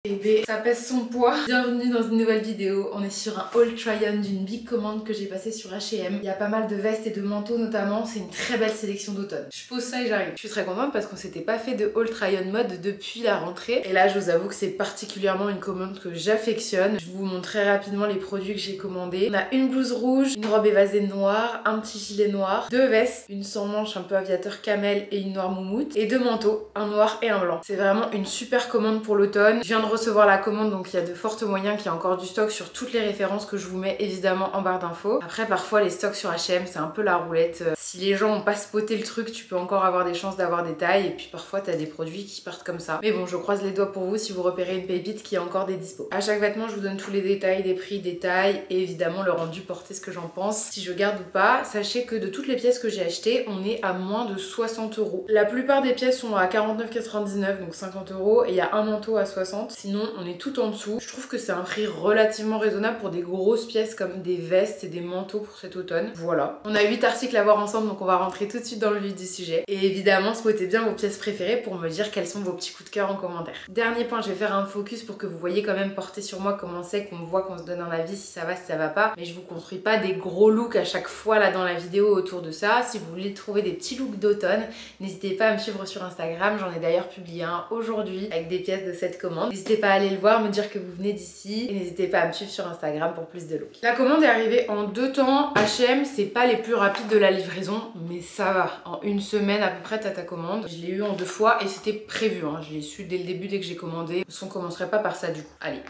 Et B, ça pèse son poids. Bienvenue dans une nouvelle vidéo. On est sur un haul try-on d'une big commande que j'ai passée sur H&M. Il y a pas mal de vestes et de manteaux notamment. C'est une très belle sélection d'automne. Je pose ça et j'arrive. Je suis très contente parce qu'on s'était pas fait de haul try-on mode depuis la rentrée. Et là, je vous avoue que c'est particulièrement une commande que j'affectionne. Je vous montre très rapidement les produits que j'ai commandés. On a une blouse rouge, une robe évasée noire, un petit gilet noir, deux vestes, une sans manche un peu aviateur camel et une noire moumoute, et deux manteaux, un noir et un blanc. C'est vraiment une super commande pour l'automne. Je viens de recevoir la commande, donc il y a de forts moyens qu'il y a encore du stock sur toutes les références que je vous mets évidemment en barre d'infos. Après, parfois les stocks sur H&M c'est un peu la roulette. Si les gens ont pas spoté le truc, tu peux encore avoir des chances d'avoir des tailles, et puis parfois t'as des produits qui partent comme ça. Mais bon, je croise les doigts pour vous si vous repérez une pépite qui a encore des dispos. À chaque vêtement, je vous donne tous les détails, des prix, des tailles et évidemment le rendu porté, ce que j'en pense, si je garde ou pas. Sachez que de toutes les pièces que j'ai achetées, on est à moins de 60 €. La plupart des pièces sont à 49,99 €, donc 50 €, et il y a un manteau à 60. Sinon, on est tout en dessous. Je trouve que c'est un prix relativement raisonnable pour des grosses pièces comme des vestes et des manteaux pour cet automne. Voilà. On a 8 articles à voir ensemble, donc on va rentrer tout de suite dans le vif du sujet. Et évidemment, spotez bien vos pièces préférées pour me dire quels sont vos petits coups de cœur en commentaire. Dernier point, je vais faire un focus pour que vous voyez quand même porter sur moi comment c'est, qu'on voit, qu'on se donne un avis, si ça va, si ça va pas. Mais je vous construis pas des gros looks à chaque fois là dans la vidéo autour de ça. Si vous voulez trouver des petits looks d'automne, n'hésitez pas à me suivre sur Instagram. J'en ai d'ailleurs publié un aujourd'hui avec des pièces de cette commande. N'hésitez pas à aller le voir, me dire que vous venez d'ici, et n'hésitez pas à me suivre sur Instagram pour plus de looks. La commande est arrivée en 2 temps. H&M, c'est pas les plus rapides de la livraison, mais ça va. En 1 semaine à peu près t'as ta commande. Je l'ai eu en 2 fois et c'était prévu, hein. Je l'ai su dès le début, dès que j'ai commandé. Parce qu'on commencerait pas par ça du coup. Allez.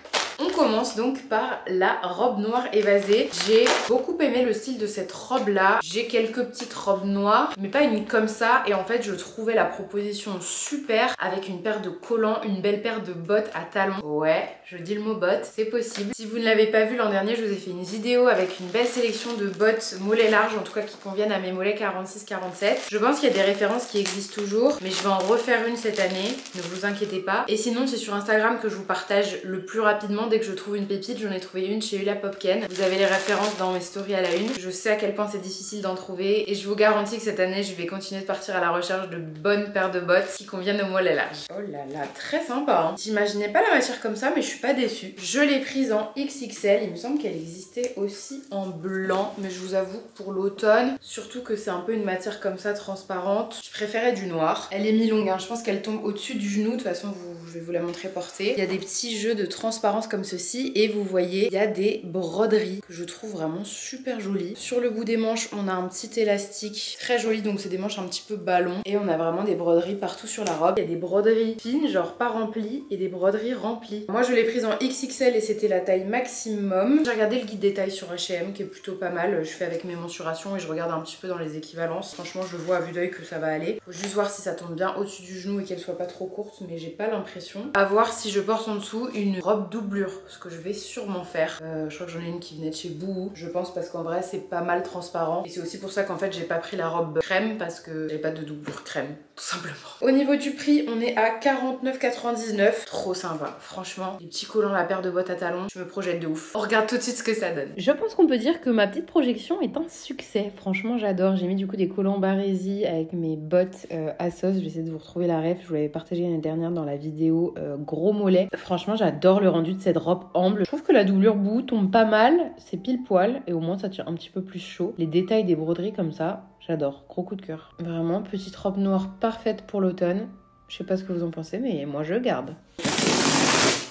On commence donc par la robe noire évasée. J'ai beaucoup aimé le style de cette robe là. J'ai quelques petites robes noires, mais pas une comme ça. Et en fait, je trouvais la proposition super avec une paire de collants, une belle paire de bottes à talons. Ouais, je dis le mot bottes, c'est possible. Si vous ne l'avez pas vu l'an dernier, je vous ai fait une vidéo avec une belle sélection de bottes mollets larges, en tout cas qui conviennent à mes mollets 46-47. Je pense qu'il y a des références qui existent toujours, mais je vais en refaire une cette année, ne vous inquiétez pas. Et sinon, c'est sur Instagram que je vous partage le plus rapidement. Dès que je trouve une pépite, j'en ai trouvé une chez Ula Popken. Vous avez les références dans mes stories à la une. Je sais à quel point c'est difficile d'en trouver, et je vous garantis que cette année, je vais continuer de partir à la recherche de bonnes paires de bottes qui conviennent aux mollets larges. Oh là là, très sympa, hein. J'imaginais pas la matière comme ça, mais je suis pas déçue. Je l'ai prise en XXL. Il me semble qu'elle existait aussi en blanc, mais je vous avoue que pour l'automne, surtout que c'est un peu une matière comme ça transparente, je préférais du noir. Elle est mi-longue, hein. Je pense qu'elle tombe au-dessus du genou. De toute façon, je vais vous la montrer portée. Il y a des petits jeux de transparence comme ceci, et vous voyez, il y a des broderies que je trouve vraiment super jolies. Sur le bout des manches, on a un petit élastique très joli, donc c'est des manches un petit peu ballon, et on a vraiment des broderies partout sur la robe. Il y a des broderies fines, genre pas remplies, et des broderies remplies. Moi, je l'ai prise en XXL et c'était la taille maximum. J'ai regardé le guide des tailles sur H&M qui est plutôt pas mal. Je fais avec mes mensurations et je regarde un petit peu dans les équivalences. Franchement, je vois à vue d'œil que ça va aller. Faut juste voir si ça tombe bien au-dessus du genou et qu'elle soit pas trop courte, mais j'ai pas l'impression. À voir si je porte en dessous une robe doublure, ce que je vais sûrement faire. Je crois que j'en ai une qui venait de chez Bouhou, je pense, parce qu'en vrai c'est pas mal transparent, et c'est aussi pour ça qu'en fait j'ai pas pris la robe crème, parce que j'avais pas de doublure crème, tout simplement. Au niveau du prix, on est à 49,99 €. Trop sympa, franchement. Les petits collants, la paire de bottes à talons, je me projette de ouf. On regarde tout de suite ce que ça donne. Je pense qu'on peut dire que ma petite projection est un succès. Franchement, j'adore. J'ai mis du coup des collants Barési avec mes bottes Asos. Je vais essayer de vous retrouver la ref. Je vous l'avais partagé l'année dernière dans la vidéo gros mollet. Franchement, j'adore le rendu de cette robe amble. Je trouve que la doublure bout tombe pas mal. C'est pile poil et au moins ça tient un petit peu plus chaud. Les détails des broderies comme ça, j'adore. Gros coup de cœur. Vraiment, petite robe noire parfaite pour l'automne. Je sais pas ce que vous en pensez, mais moi je garde.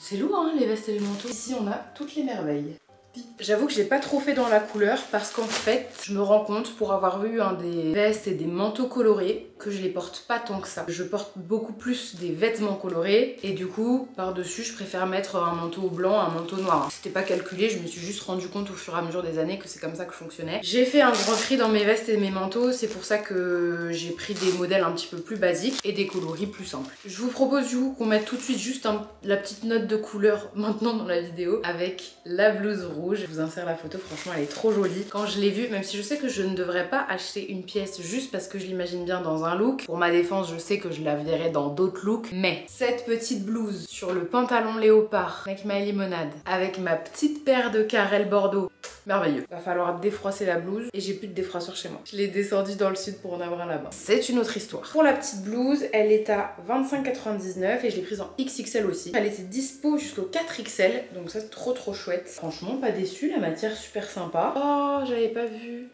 C'est lourd, hein, les vestes et les manteaux. Ici, on a toutes les merveilles. J'avoue que j'ai pas trop fait dans la couleur parce qu'en fait je me rends compte, pour avoir vu des vestes et des manteaux colorés, que je les porte pas tant que ça. Je porte beaucoup plus des vêtements colorés, et du coup par dessus je préfère mettre un manteau blanc, un manteau noir. C'était pas calculé, je me suis juste rendu compte au fur et à mesure des années que c'est comme ça que je fonctionnais. J'ai fait un grand tri dans mes vestes et mes manteaux, c'est pour ça que j'ai pris des modèles un petit peu plus basiques et des coloris plus simples. Je vous propose du coup qu'on mette tout de suite juste la petite note de couleur maintenant dans la vidéo avec la blouse rouge. rouge. Je vous insère la photo, franchement elle est trop jolie. Quand je l'ai vue, même si je sais que je ne devrais pas acheter une pièce juste parce que je l'imagine bien dans un look, pour ma défense je sais que je la verrai dans d'autres looks, mais cette petite blouse sur le pantalon léopard avec ma limonade, avec ma petite paire de carrel bordeaux, merveilleux. Va falloir défroisser la blouse et j'ai plus de défroisseur chez moi. Je l'ai descendue dans le sud pour en avoir un là-bas. C'est une autre histoire. Pour la petite blouse, elle est à 25,99 et je l'ai prise en XXL aussi. Elle était dispo jusqu'au 4XL, donc ça c'est trop chouette. Franchement pas déçue, la matière super sympa. Oh, j'avais pas vu.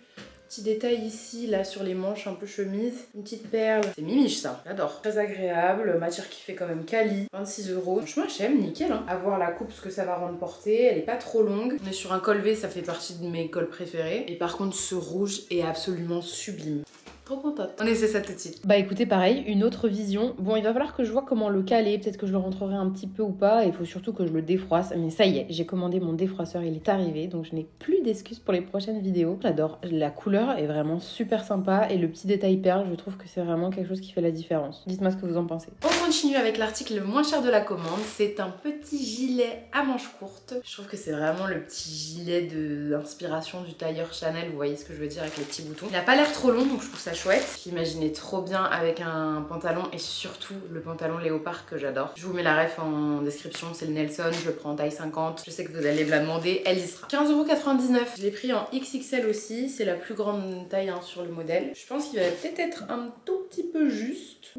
Petit détail ici, là sur les manches, un peu chemise. Une petite perle. C'est mimiche ça, j'adore. Très agréable, matière qui fait quand même quali. 26 €. Franchement, H&M, nickel. Hein. À voir la coupe, ce que ça va rendre portée. Elle est pas trop longue. On est sur un col V, ça fait partie de mes cols préférés. Et par contre, ce rouge est absolument sublime. Trop contente. On essaie ça tout de suite. Bah écoutez, pareil, une autre vision. Bon, il va falloir que je vois comment le caler. Peut-être que je le rentrerai un petit peu ou pas. Il faut surtout que je le défroisse. Mais ça y est, j'ai commandé mon défroisseur, il est arrivé. Donc je n'ai plus d'excuses pour les prochaines vidéos. J'adore. La couleur est vraiment super sympa. Et le petit détail perle, je trouve que c'est vraiment quelque chose qui fait la différence. Dites-moi ce que vous en pensez. On continue avec l'article le moins cher de la commande. C'est un petit gilet à manches courtes. Je trouve que c'est vraiment le petit gilet d'inspiration du tailleur Chanel. Vous voyez ce que je veux dire avec les petits boutons. Il n'a pas l'air trop long, donc je trouve ça chouette. Je l'imaginais trop bien avec un pantalon et surtout le pantalon léopard que j'adore. Je vous mets la ref en description, c'est le Nelson, je le prends en taille 50. Je sais que vous allez me la demander, elle y sera. 15,99 €. Je l'ai pris en XXL aussi, c'est la plus grande taille hein, sur le modèle. Je pense qu'il va peut-être être un tout petit peu juste.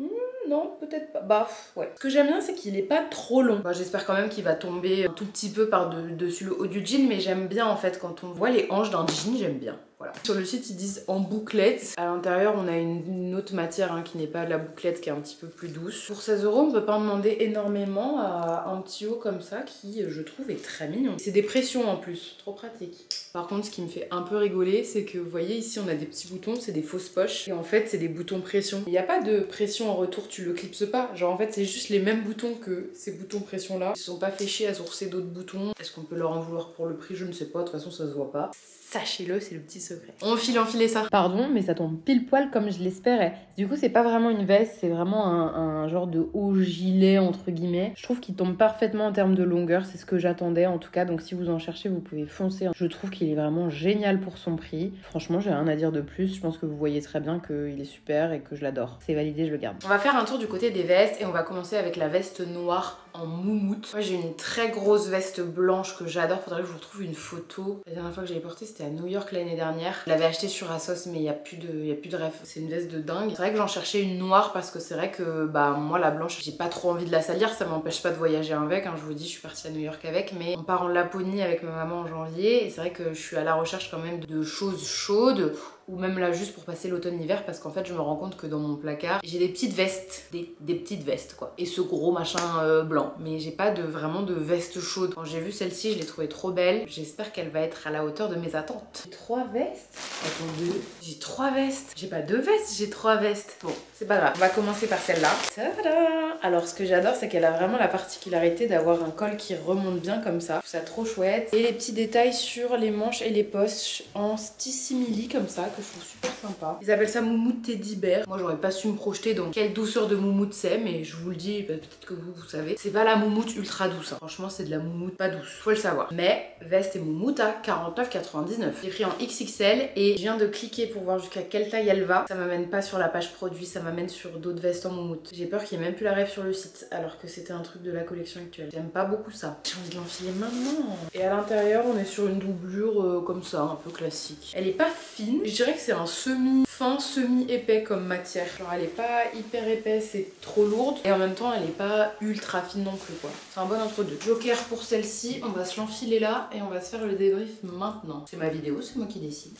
Non, peut-être pas. Bah, ouais. Ce que j'aime bien, c'est qu'il est pas trop long. Bah, j'espère quand même qu'il va tomber un tout petit peu par-dessus le haut du jean, mais j'aime bien en fait quand on voit les hanches d'un jean, j'aime bien. Voilà. Sur le site, ils disent en bouclette. À l'intérieur, on a une autre matière hein, qui n'est pas de la bouclette, qui est un petit peu plus douce. Pour 16 €, on peut pas en demander énormément à un petit haut comme ça qui, je trouve, est très mignon. C'est des pressions en plus, trop pratique. Par contre, ce qui me fait un peu rigoler, c'est que vous voyez ici, on a des petits boutons, c'est des fausses poches. Et en fait, c'est des boutons pression. Il n'y a pas de pression en retour, tu le clipses pas. Genre en fait, c'est juste les mêmes boutons que ces boutons pression là. Ils se sont pas fait chier à sourcer d'autres boutons. Est-ce qu'on peut leur en vouloir pour le prix? Je ne sais pas, de toute façon, ça se voit pas. Sachez-le, c'est le petit secret. On file enfiler ça. Pardon, mais ça tombe pile poil comme je l'espérais. Du coup, c'est pas vraiment une veste, c'est vraiment un genre de haut gilet, entre guillemets. Je trouve qu'il tombe parfaitement en termes de longueur, c'est ce que j'attendais en tout cas. Donc si vous en cherchez, vous pouvez foncer. Je trouve qu'il est vraiment génial pour son prix. Franchement, j'ai rien à dire de plus. Je pense que vous voyez très bien qu'il est super et que je l'adore. C'est validé, je le garde. On va faire un tour du côté des vestes et on va commencer avec la veste noire en moumoute. Moi, j'ai une très grosse veste blanche que j'adore. Faudrait que je vous retrouve une photo. La dernière fois que je l'ai portée, c'était à New York l'année dernière. Je l'avais achetée sur Asos, mais il n'y a plus de ref. C'est une veste de dingue. C'est vrai que j'en cherchais une noire parce que c'est vrai que bah moi la blanche, j'ai pas trop envie de la salir. Ça m'empêche pas de voyager avec. Hein. Je vous dis, je suis partie à New York avec, mais on part en Laponie avec ma maman en janvier et c'est vrai que je suis à la recherche quand même de choses chaudes ou même là juste pour passer l'automne-hiver parce qu'en fait je me rends compte que dans mon placard j'ai des petites vestes, des petites vestes quoi, et ce gros machin blanc, mais j'ai pas vraiment de veste chaude. Quand j'ai vu celle-ci, je l'ai trouvée trop belle. J'espère qu'elle va être à la hauteur de mes attentes. J'ai 3 vestes. Attendez, j'ai 3 vestes. J'ai pas 2 vestes, j'ai 3 vestes. Bon, c'est pas grave. On va commencer par celle-là. Tada! Alors ce que j'adore, c'est qu'elle a vraiment la particularité d'avoir un col qui remonte bien comme ça. Je trouve ça trop chouette. Et les petits détails sur les manches et les poches en stissimili comme ça, que je trouve super sympa. Ils appellent ça moumoute teddy bear. Moi j'aurais pas su me projeter dans quelle douceur de moumoute c'est, mais je vous le dis, peut-être que vous savez. C'est pas la moumoute ultra douce. Hein. Franchement, c'est de la moumoute pas douce. Faut le savoir. Mais veste et moumoute à 49,99. J'ai pris en XXL et je viens de cliquer pour voir jusqu'à quelle taille elle va. Ça m'amène pas sur la page produit, ça m'amène sur d'autres vestes en moumoute. J'ai peur qu'il n'y ait même plus la ref sur le site, alors que c'était un truc de la collection actuelle. J'aime pas beaucoup ça. J'ai envie de l'enfiler maintenant. Et à l'intérieur, on est sur une doublure comme ça, un peu classique. Elle est pas fine. Je dirais que c'est un semi-fin, semi-épais comme matière. Genre elle est pas hyper épaisse et trop lourde. Et en même temps, elle est pas ultra fine non plus quoi. C'est un bon entre-deux. Joker pour celle-ci. On va se l'enfiler là et on va se faire le débrief maintenant. C'est ma vidéo, c'est moi qui décide.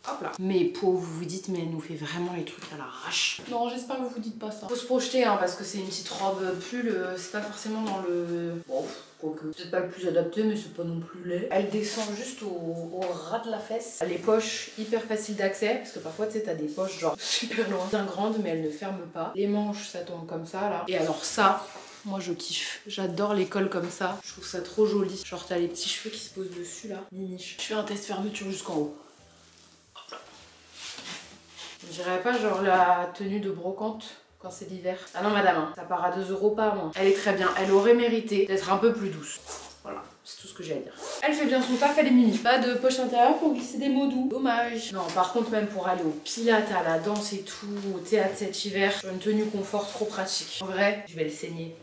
Hop là. Mais pauvre, vous vous dites, mais elle nous fait vraiment les trucs à l'arrache. Non, j'espère que vous vous dites pas ça. Faut se projeter, hein, parce que c'est une petite robe pull, c'est pas forcément dans le... Bon, quoique, peut-être pas le plus adapté, mais c'est pas non plus laid. Elle descend juste au ras de la fesse. Les poches, hyper faciles d'accès, parce que parfois, tu sais, t'as des poches genre super loin, bien grandes, mais elles ne ferment pas. Les manches, ça tombe comme ça, là. Et alors ça... Moi je kiffe, j'adore les cols comme ça, je trouve ça trop joli. Genre t'as les petits cheveux qui se posent dessus là, miniche. Je fais un test fermeture jusqu'en haut. Je dirais pas genre la tenue de brocante quand c'est l'hiver. Ah non madame, hein, ça part à 2 € pas moins. Elle est très bien, elle aurait mérité d'être un peu plus douce. Voilà. C'est tout ce que j'ai à dire. Elle fait bien son taf, elle est mimi. Pas de poche intérieure pour glisser des mots doux. Dommage. Non, par contre, même pour aller au pilates, à la danse et tout, au théâtre cet hiver, sur une tenue confort trop pratique. En vrai, je vais le saigner.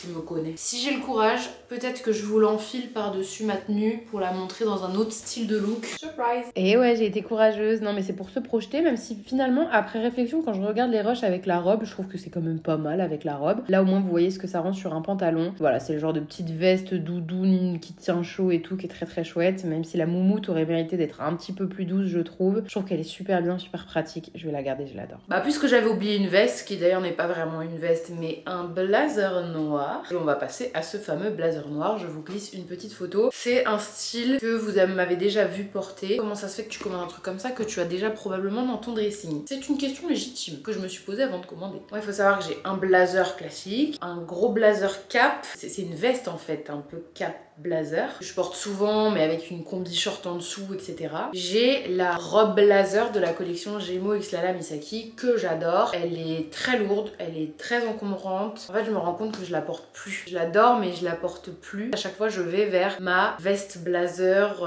Je me connais. Si j'ai le courage, peut-être que je vous l'enfile par-dessus ma tenue pour la montrer dans un autre style de look. Surprise! Et ouais, j'ai été courageuse. Non, mais c'est pour se projeter, même si finalement, après réflexion, quand je regarde les rushs avec la robe, je trouve que c'est quand même pas mal avec la robe. Là, au moins, vous voyez ce que ça rend sur un pantalon. Voilà, c'est le genre de petite veste doudoune qui tient chaud et tout, qui est très très chouette. Même si la moumoute aurait mérité d'être un petit peu plus douce, je trouve. Je trouve qu'elle est super bien, super pratique. Je vais la garder, je l'adore. Bah, puisque j'avais oublié une veste, qui d'ailleurs n'est pas vraiment une veste, mais un blazer noir. Et on va passer à ce fameux blazer noir. Je vous glisse une petite photo. C'est un style que vous m'avez déjà vu porter. Comment ça se fait que tu commandes un truc comme ça que tu as déjà probablement dans ton dressing? C'est une question légitime que je me suis posée avant de commander. Moi, il faut savoir que j'ai un blazer classique, un gros blazer cap. C'est une veste en fait, un peu cap blazer. Je porte souvent, mais avec une combi short en dessous, etc. J'ai la robe blazer de la collection Gémeaux X Lala Misaki que j'adore. Elle est très lourde, elle est très encombrante. En fait, je me rends compte que je la porte plus. Je l'adore, mais je la porte plus. À chaque fois, je vais vers ma veste blazer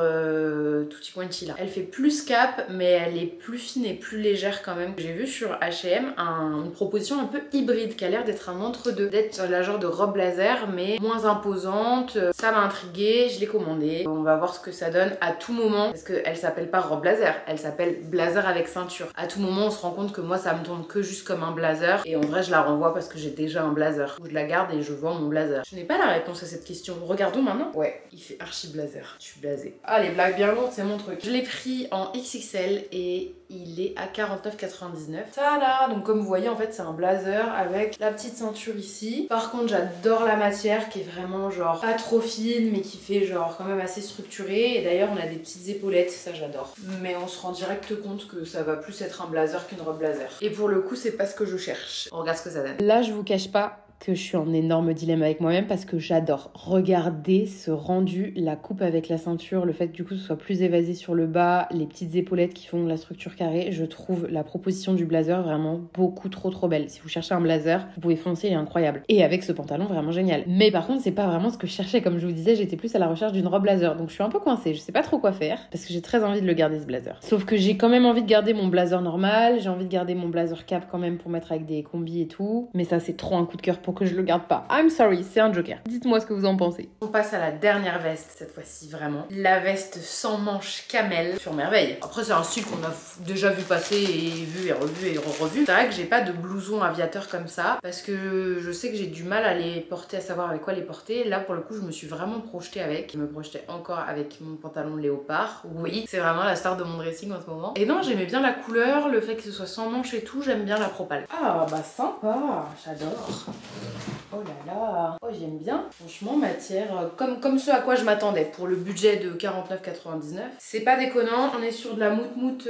tutti quanti là. Elle fait plus cap, mais elle est plus fine et plus légère quand même. J'ai vu sur H&M une proposition un peu hybride qui a l'air d'être un entre-deux. D'être la genre de robe blazer, mais moins imposante. Ça m'a intriguée, je l'ai commandée. On va voir ce que ça donne à tout moment. Parce qu'elle s'appelle pas robe blazer, elle s'appelle blazer avec ceinture. À tout moment, on se rend compte que moi, ça me tombe que juste comme un blazer. Et en vrai, je la renvoie parce que j'ai déjà un blazer. Je la garde et je vends mon blazer. Je n'ai pas la réponse à cette question. Regardons maintenant. Ouais, il fait archi blazer. Je suis blasée. Ah, les blagues bien lourdes, c'est mon truc. Je l'ai pris en XXL et il est à 49,99. Tada! Donc comme vous voyez, en fait, c'est un blazer avec la petite ceinture ici. Par contre, j'adore la matière qui est vraiment genre pas trop fine, mais qui fait genre quand même assez structurée. Et d'ailleurs, on a des petites épaulettes, ça j'adore. Mais on se rend direct compte que ça va plus être un blazer qu'une robe blazer. Et pour le coup, c'est pas ce que je cherche. On regarde ce que ça donne. Là, je vous cache pas que je suis en énorme dilemme avec moi-même parce que j'adore regarder ce rendu, la coupe avec la ceinture, le fait que du coup ce soit plus évasé sur le bas, les petites épaulettes qui font la structure carrée. Je trouve la proposition du blazer vraiment beaucoup trop belle. Si vous cherchez un blazer, vous pouvez foncer, il est incroyable. Et avec ce pantalon vraiment génial. Mais par contre, c'est pas vraiment ce que je cherchais. Comme je vous disais, j'étais plus à la recherche d'une robe blazer. Donc je suis un peu coincée, je sais pas trop quoi faire parce que j'ai très envie de le garder ce blazer. Sauf que j'ai quand même envie de garder mon blazer normal, j'ai envie de garder mon blazer cap quand même pour mettre avec des combis et tout. Mais ça, c'est trop un coup de cœur pour que je le garde pas. I'm sorry, c'est un joker. Dites-moi ce que vous en pensez. On passe à la dernière veste, cette fois-ci vraiment. La veste sans manches camel sur merveille. Après, c'est un style qu'on a déjà vu passer et vu et revu et revu. C'est vrai que j'ai pas de blouson aviateur comme ça parce que je sais que j'ai du mal à les porter, à savoir avec quoi les porter. Là, pour le coup, je me suis vraiment projetée avec. Je me projetais encore avec mon pantalon léopard. Oui, c'est vraiment la star de mon dressing en ce moment. Et non, j'aimais bien la couleur, le fait que ce soit sans manches et tout. J'aime bien la propale. Ah, bah sympa, j'adore. Oh là là, oh j'aime bien. Franchement, matière comme ce à quoi je m'attendais pour le budget de 49,99. C'est pas déconnant, on est sur de la moumoute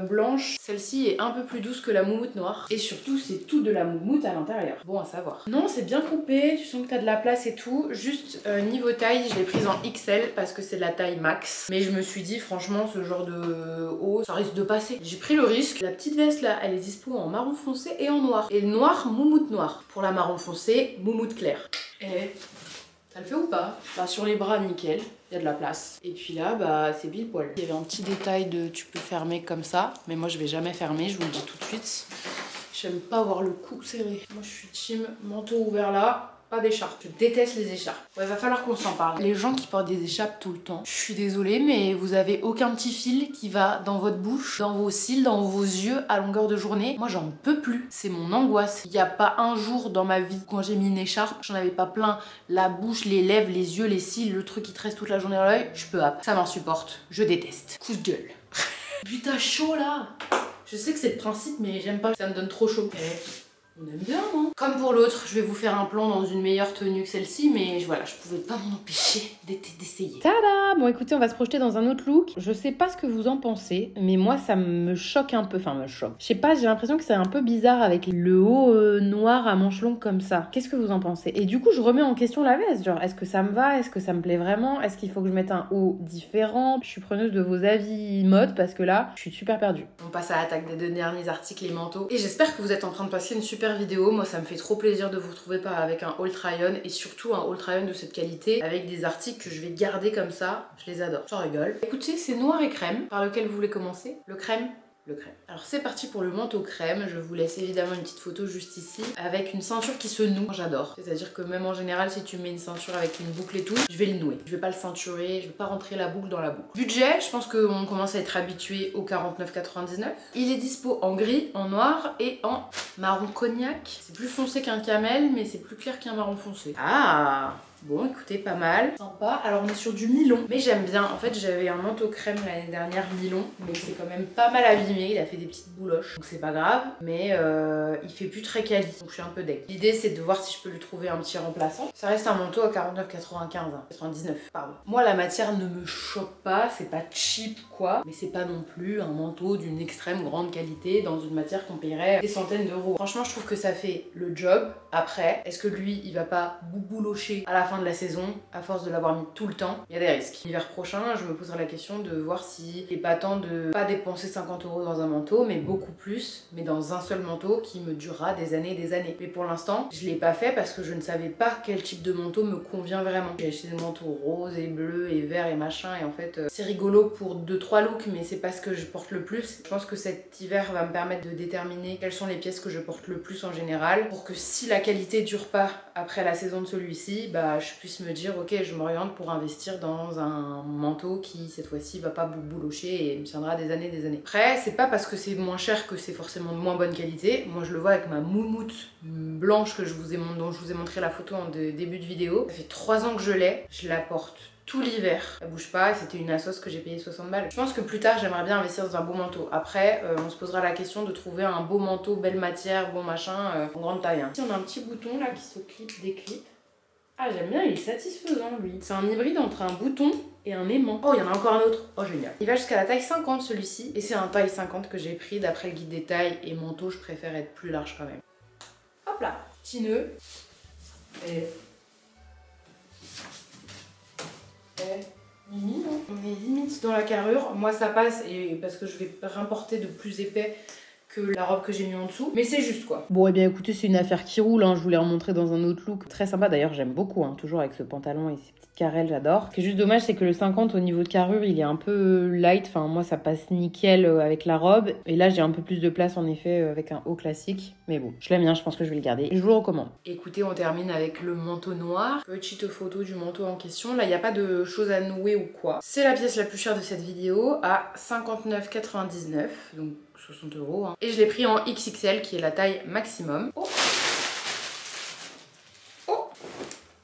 blanche. Celle-ci est un peu plus douce que la moumoute noire. Et surtout, c'est tout de la moumoute à l'intérieur. Bon à savoir. Non, c'est bien coupé, tu sens que t'as de la place et tout. Juste niveau taille, je l'ai prise en XL parce que c'est de la taille max. Mais je me suis dit, franchement, ce genre de haut, ça risque de passer. J'ai pris le risque. La petite veste là, elle est dispo en marron foncé et en noir. Et le noir, moumoute noire. Pour la marron foncé, moumoute claire. Et ça le fait ou pas? Bah sur les bras, nickel, il y a de la place. Et puis là, bah c'est pile poil. Il y avait un petit détail de tu peux fermer comme ça, mais moi je vais jamais fermer, je vous le dis tout de suite. J'aime pas avoir le cou serré. Moi je suis team manteau ouvert là. Pas d'écharpe. Je déteste les écharpes. Ouais, va falloir qu'on s'en parle. Les gens qui portent des écharpes tout le temps, je suis désolée, mais vous avez aucun petit fil qui va dans votre bouche, dans vos cils, dans vos yeux à longueur de journée. Moi, j'en peux plus. C'est mon angoisse. Il n'y a pas un jour dans ma vie quand j'ai mis une écharpe, j'en avais pas plein la bouche, les lèvres, les yeux, les cils, le truc qui te reste toute la journée à l'œil. Je peux pas. Ça m'insupporte. Je déteste. Coup de gueule. Putain, chaud là. Je sais que c'est le principe, mais j'aime pas. Ça me donne trop chaud. On aime bien, non? Comme pour l'autre, je vais vous faire un plan dans une meilleure tenue que celle-ci, mais voilà, je pouvais pas m'en empêcher d'essayer. Tada! Bon écoutez, on va se projeter dans un autre look. Je sais pas ce que vous en pensez, mais moi ça me choque un peu, enfin me choque. Je sais pas, j'ai l'impression que c'est un peu bizarre avec le haut noir à manches longues comme ça. Qu'est-ce que vous en pensez? Et du coup, je remets en question la veste, genre est-ce que ça me va? Est-ce que ça me plaît vraiment? Est-ce qu'il faut que je mette un haut différent? Je suis preneuse de vos avis mode parce que là, je suis super perdue. On passe à l'attaque des deux derniers articles, les manteaux. Et j'espère que vous êtes en train de passer une super super vidéo. Moi, ça me fait trop plaisir de vous retrouver avec un haul try-on et surtout un haul try-on de cette qualité avec des articles que je vais garder comme ça. Je les adore, j'en rigole. Écoutez, c'est noir et crème. Par lequel vous voulez commencer? Le crème? Le crème. Alors c'est parti pour le manteau crème. Je vous laisse évidemment une petite photo juste ici avec une ceinture qui se noue. J'adore. C'est-à-dire que même en général, si tu mets une ceinture avec une boucle et tout, je vais le nouer. Je vais pas le ceinturer, je vais pas rentrer la boucle dans la boucle. Budget, je pense qu'on commence à être habitué au 49,99. Il est dispo en gris, en noir et en marron cognac. C'est plus foncé qu'un camel, mais c'est plus clair qu'un marron foncé. Ah! Bon, écoutez, pas mal. Sympa. Alors, on est sur du nylon. Mais j'aime bien. En fait, j'avais un manteau crème l'année dernière, nylon. Mais c'est quand même pas mal abîmé. Il a fait des petites bouloches. Donc, c'est pas grave. Mais il fait plus très quali. Donc, je suis un peu deg. L'idée, c'est de voir si je peux lui trouver un petit remplaçant. Ça reste un manteau à 49,95. 99, pardon. Moi, la matière ne me choque pas. C'est pas cheap, quoi. Mais c'est pas non plus un manteau d'une extrême grande qualité dans une matière qu'on paierait des centaines d'euros. Franchement, je trouve que ça fait le job. Après, est-ce que lui, il va pas bouboulocher à la fin de la saison, à force de l'avoir mis tout le temps? Il y a des risques. L'hiver prochain, je me poserai la question de voir s'il n'est pas temps de pas dépenser 50 euros dans un manteau, mais beaucoup plus, mais dans un seul manteau qui me durera des années et des années. Mais pour l'instant, je l'ai pas fait parce que je ne savais pas quel type de manteau me convient vraiment. J'ai acheté des manteaux roses et bleus et verts et machin, et en fait, c'est rigolo pour 2-3 looks, mais c'est pas ce que je porte le plus. Je pense que cet hiver va me permettre de déterminer quelles sont les pièces que je porte le plus en général, pour que si la qualité dure pas après la saison de celui-ci, bah je puisse me dire ok, je m'oriente pour investir dans un manteau qui cette fois-ci va pas boulocher et me tiendra des années. Après, c'est pas parce que c'est moins cher que c'est forcément de moins bonne qualité. Moi je le vois avec ma moumoute blanche que dont je vous ai montré la photo en début de vidéo. Ça fait 3 ans que je l'ai, je la porte tout l'hiver, ça bouge pas, c'était une Assos que j'ai payé 60 balles. Je pense que plus tard j'aimerais bien investir dans un beau manteau. Après on se posera la question de trouver un beau manteau, belle matière, bon machin, en grande taille. Ici on a un petit bouton là qui se clip, déclipe. Ah j'aime bien, il est satisfaisant lui. C'est un hybride entre un bouton et un aimant. Oh il y en a encore un autre, oh génial. Il va jusqu'à la taille 50 celui-ci, et c'est un taille 50 que j'ai pris d'après le guide des tailles, et manteau je préfère être plus large quand même. Hop là, petit nœud. Et... Mimi, non? On est limite dans la carrure. Moi ça passe, et parce que je vais importer de plus épais que la robe que j'ai mis en dessous, mais c'est juste quoi. Bon, et bien écoutez, c'est une affaire qui roule, hein. Je vous l'ai remontré dans un autre look très sympa. D'ailleurs, j'aime beaucoup, hein. Toujours avec ce pantalon et ces petites carrelles, j'adore. Ce qui est juste dommage, c'est que le 50 au niveau de carrure, il est un peu light. Enfin, moi, ça passe nickel avec la robe. Et là, j'ai un peu plus de place en effet avec un haut classique. Mais bon, je l'aime bien, je pense que je vais le garder. Je vous le recommande. Écoutez, on termine avec le manteau noir. Petite photo du manteau en question. Là, il n'y a pas de choses à nouer ou quoi. C'est la pièce la plus chère de cette vidéo à 59,99. Donc 60 euros. Hein. Et je l'ai pris en XXL qui est la taille maximum. Oh. Oh.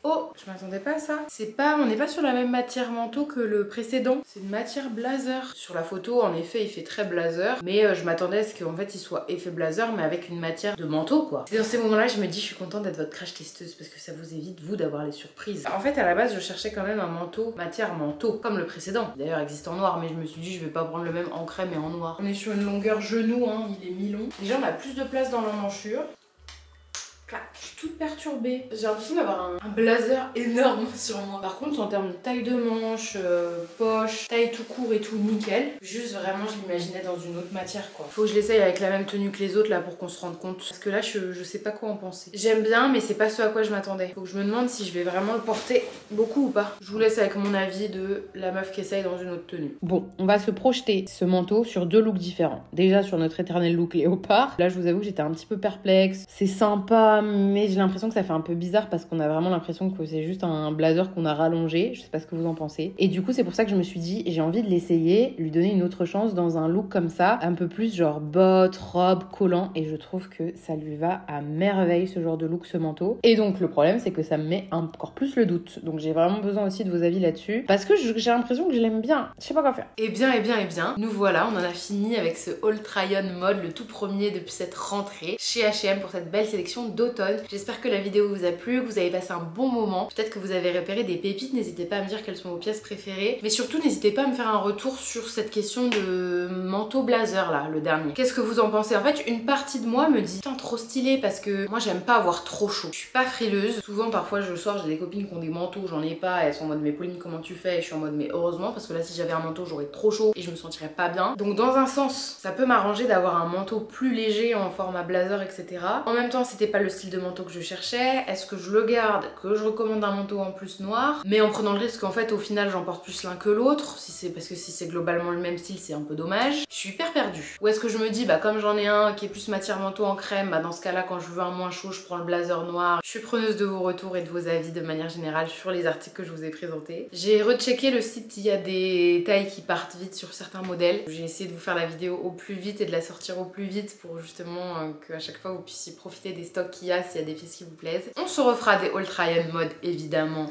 Oh, je m'attendais pas à ça. On n'est pas sur la même matière manteau que le précédent. C'est une matière blazer. Sur la photo, en effet, il fait très blazer. Mais je m'attendais à ce qu'en fait, il soit effet blazer, mais avec une matière de manteau, quoi. Et dans ces moments-là, je me dis, je suis contente d'être votre crash testeuse parce que ça vous évite, vous, d'avoir les surprises. En fait, à la base, je cherchais quand même un manteau, matière manteau, comme le précédent. D'ailleurs, existe en noir, mais je me suis dit, je vais pas prendre le même en crème et en noir. On est sur une longueur genou, hein, il est mi-long. Déjà, on a plus de place dans l'emmanchure. Clac. Je suis toute perturbée. J'ai l'impression d'avoir un blazer énorme sur moi. Par contre, en termes de taille de manche, poche, taille tout court et tout, nickel. Juste vraiment, je l'imaginais dans une autre matière, quoi. Faut que je l'essaye avec la même tenue que les autres, là, pour qu'on se rende compte. Parce que là, je sais pas quoi en penser. J'aime bien, mais c'est pas ce à quoi je m'attendais. Faut que je me demande si je vais vraiment le porter beaucoup ou pas. Je vous laisse avec mon avis de la meuf qui essaye dans une autre tenue. Bon, on va se projeter ce manteau sur 2 looks différents. Déjà sur notre éternel look léopard. Là, je vous avoue que j'étais un petit peu perplexe. C'est sympa, mais j'ai l'impression que ça fait un peu bizarre parce qu'on a vraiment l'impression que c'est juste un blazer qu'on a rallongé. Je sais pas ce que vous en pensez. Et du coup, c'est pour ça que je me suis dit, j'ai envie de l'essayer, lui donner une autre chance dans un look comme ça, un peu plus genre bottes, robe, collant. Et je trouve que ça lui va à merveille ce genre de look, ce manteau. Et donc, le problème, c'est que ça me met encore plus le doute. Donc, j'ai vraiment besoin aussi de vos avis là-dessus parce que j'ai l'impression que je l'aime bien. Je sais pas quoi faire. Et bien, nous voilà, on en a fini avec ce haul try-on mode, le tout premier depuis cette rentrée chez H&M pour cette belle sélection d'automne. J'espère que la vidéo vous a plu, que vous avez passé un bon moment. Peut-être que vous avez repéré des pépites, n'hésitez pas à me dire quelles sont vos pièces préférées. Mais surtout, n'hésitez pas à me faire un retour sur cette question de manteau blazer là, le dernier. Qu'est-ce que vous en pensez? En fait, une partie de moi me dit putain trop stylé parce que moi j'aime pas avoir trop chaud. Je suis pas frileuse. Souvent parfois je sors, j'ai des copines qui ont des manteaux, j'en ai pas, elles sont en mode mais Pauline comment tu fais? Et je suis en mode mais heureusement parce que là si j'avais un manteau j'aurais trop chaud et je me sentirais pas bien. Donc dans un sens, ça peut m'arranger d'avoir un manteau plus léger en format blazer, etc. En même temps, c'était pas le style de manteau que je cherchais. Est-ce que je le garde? Que je recommande un manteau en plus noir? Mais en prenant le risque qu'en fait au final j'en porte plus l'un que l'autre. Parce que si c'est globalement le même style, c'est un peu dommage. Je suis hyper perdue. Ou est-ce que je me dis bah comme j'en ai un qui est plus matière manteau en crème, bah dans ce cas-là quand je veux un moins chaud, je prends le blazer noir. Je suis preneuse de vos retours et de vos avis de manière générale sur les articles que je vous ai présentés. J'ai rechecké le site, il y a des tailles qui partent vite sur certains modèles. J'ai essayé de vous faire la vidéo au plus vite et de la sortir au plus vite pour justement qu'à chaque fois vous puissiez profiter des stocks qu'il y a s'il y a des pièces qui vous plaisent. On se refera des haul try-on mode évidemment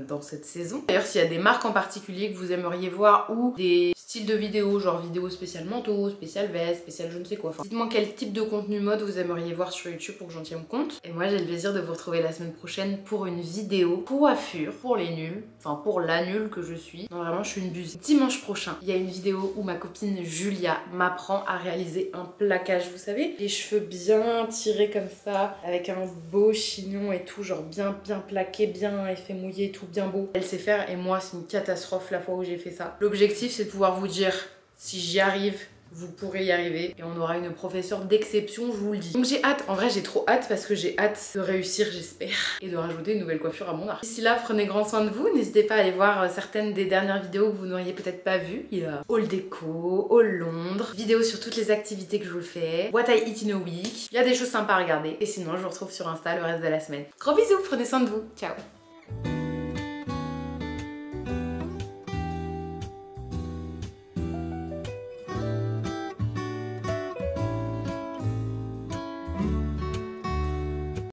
dans cette saison. D'ailleurs s'il y a des marques en particulier que vous aimeriez voir ou des styles de vidéos, genre vidéo spéciale manteau, spéciale veste, spéciale je ne sais quoi. Enfin, dites-moi quel type de contenu mode vous aimeriez voir sur YouTube pour que j'en tienne compte. Et moi j'ai le plaisir de vous retrouver la semaine prochaine pour une vidéo coiffure pour les nuls, enfin pour la nulle que je suis. Non vraiment je suis une buse. Dimanche prochain, il y a une vidéo où ma copine Julia m'apprend à réaliser un plaquage, vous savez, les cheveux bien tirés comme ça, avec un beau chignon et tout, genre bien plaqué, bien effet mouillé, tout bien beau. Elle sait faire et moi c'est une catastrophe la fois où j'ai fait ça. L'objectif c'est de pouvoir vous dire si j'y arrive, vous pourrez y arriver et on aura une professeure d'exception, je vous le dis. Donc j'ai hâte, en vrai j'ai trop hâte parce que j'ai hâte de réussir j'espère et de rajouter une nouvelle coiffure à mon arc. D'ici là prenez grand soin de vous, n'hésitez pas à aller voir certaines des dernières vidéos que vous n'auriez peut-être pas vues. Il y a haul déco, haul Londres, vidéos sur toutes les activités que je vous fais, what I eat in a week, il y a des choses sympas à regarder et sinon je vous retrouve sur Insta le reste de la semaine. Gros bisous, prenez soin de vous, ciao.